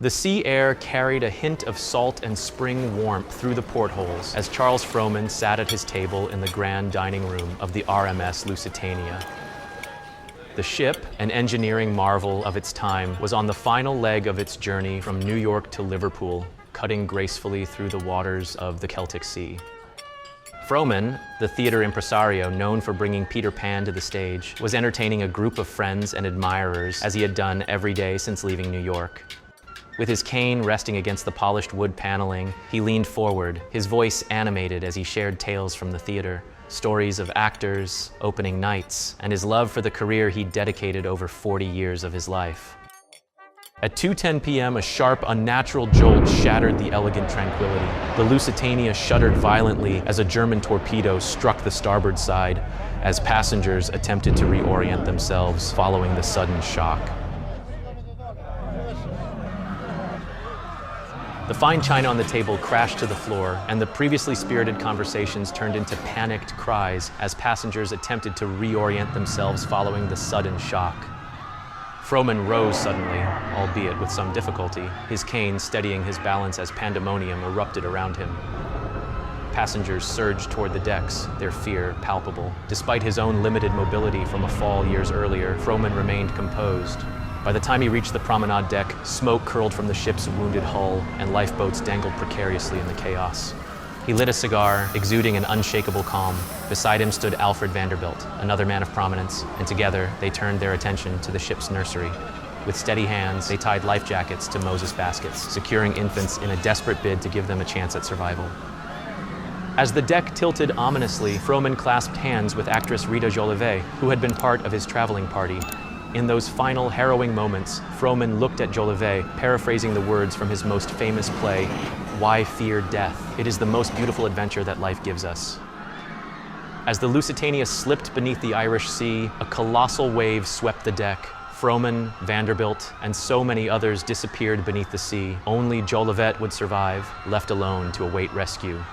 The sea air carried a hint of salt and spring warmth through the portholes as Charles Frohman sat at his table in the grand dining room of the RMS Lusitania. The ship, an engineering marvel of its time, was on the final leg of its journey from New York to Liverpool, cutting gracefully through the waters of the Celtic Sea. Frohman, the theater impresario known for bringing Peter Pan to the stage, was entertaining a group of friends and admirers as he had done every day since leaving New York. With his cane resting against the polished wood paneling, he leaned forward, his voice animated as he shared tales from the theater, stories of actors, opening nights, and his love for the career he'd dedicated over 40 years of his life. At 2:10 p.m., a sharp, unnatural jolt shattered the elegant tranquility. The Lusitania shuddered violently as a German torpedo struck the starboard side as passengers attempted to reorient themselves following the sudden shock. The fine china on the table crashed to the floor, and the previously spirited conversations turned into panicked cries as passengers attempted to reorient themselves following the sudden shock. Frohman rose suddenly, albeit with some difficulty, his cane steadying his balance as pandemonium erupted around him. Passengers surged toward the decks, their fear palpable. Despite his own limited mobility from a fall years earlier, Frohman remained composed. By the time he reached the promenade deck, smoke curled from the ship's wounded hull, and lifeboats dangled precariously in the chaos. He lit a cigar, exuding an unshakable calm. Beside him stood Alfred Vanderbilt, another man of prominence, and together they turned their attention to the ship's nursery. With steady hands, they tied life jackets to Moses baskets, securing infants in a desperate bid to give them a chance at survival. As the deck tilted ominously, Frohman clasped hands with actress Rita Jolivet, who had been part of his traveling party. In those final harrowing moments, Frohman looked at Jolivet, paraphrasing the words from his most famous play, "Why fear death? It is the most beautiful adventure that life gives us." As the Lusitania slipped beneath the Irish Sea, a colossal wave swept the deck. Frohman, Vanderbilt, and so many others disappeared beneath the sea. Only Jolivet would survive, left alone to await rescue.